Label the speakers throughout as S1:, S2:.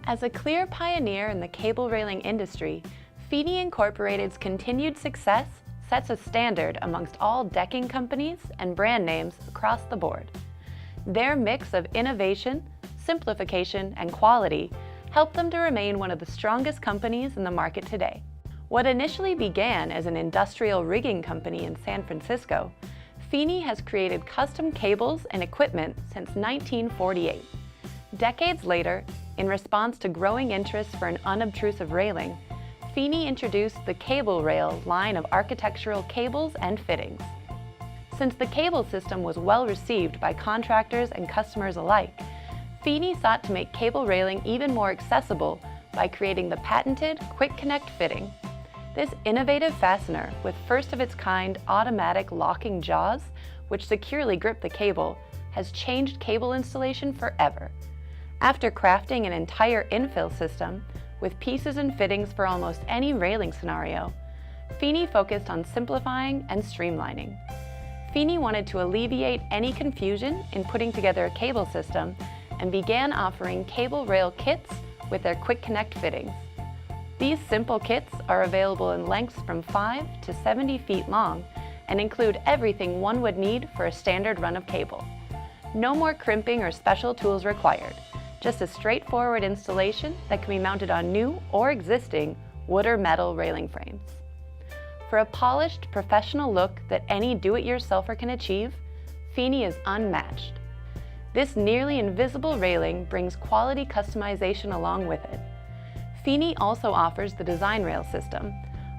S1: As a clear pioneer in the cable railing industry, Feeney Incorporated's continued success sets a standard amongst all decking companies and brand names across the board. Their mix of innovation, simplification, and quality helped them to remain one of the strongest companies in the market today. What initially began as an industrial rigging company in San Francisco, Feeney has created custom cables and equipment since 1948. Decades later, in response to growing interest for an unobtrusive railing, Feeney introduced the CableRail line of architectural cables and fittings. Since the cable system was well received by contractors and customers alike, Feeney sought to make cable railing even more accessible by creating the patented Quick Connect fitting. This innovative fastener with first-of-its-kind automatic locking jaws, which securely grip the cable, has changed cable installation forever. After crafting an entire infill system with pieces and fittings for almost any railing scenario, Feeney focused on simplifying and streamlining. Feeney wanted to alleviate any confusion in putting together a cable system and began offering CableRail kits with their Quick Connect fittings. These simple kits are available in lengths from 5 to 70 feet long and include everything one would need for a standard run of cable. No more crimping or special tools required, just a straightforward installation that can be mounted on new or existing wood or metal railing frames. For a polished, professional look that any do-it-yourselfer can achieve, Feeney is unmatched. This nearly invisible railing brings quality customization along with it. Feeney also offers the Design Rail system,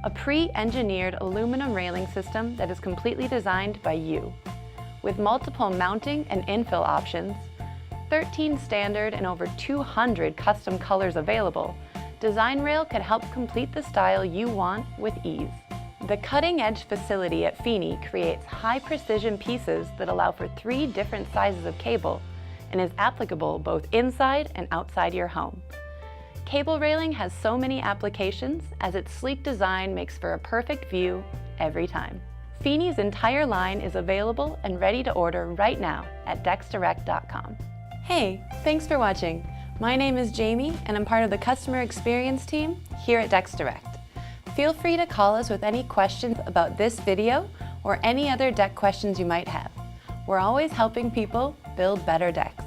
S1: a pre-engineered aluminum railing system that is completely designed by you. With multiple mounting and infill options, 13 standard and over 200 custom colors available, Design Rail can help complete the style you want with ease. The cutting-edge facility at Feeney creates high-precision pieces that allow for 3 different sizes of cable and is applicable both inside and outside your home. Cable railing has so many applications as its sleek design makes for a perfect view every time. Feeney's entire line is available and ready to order right now at DecksDirect.com. Hey, thanks for watching. My name is Jamie and I'm part of the customer experience team here at DecksDirect. Feel free to call us with any questions about this video or any other deck questions you might have. We're always helping people build better decks.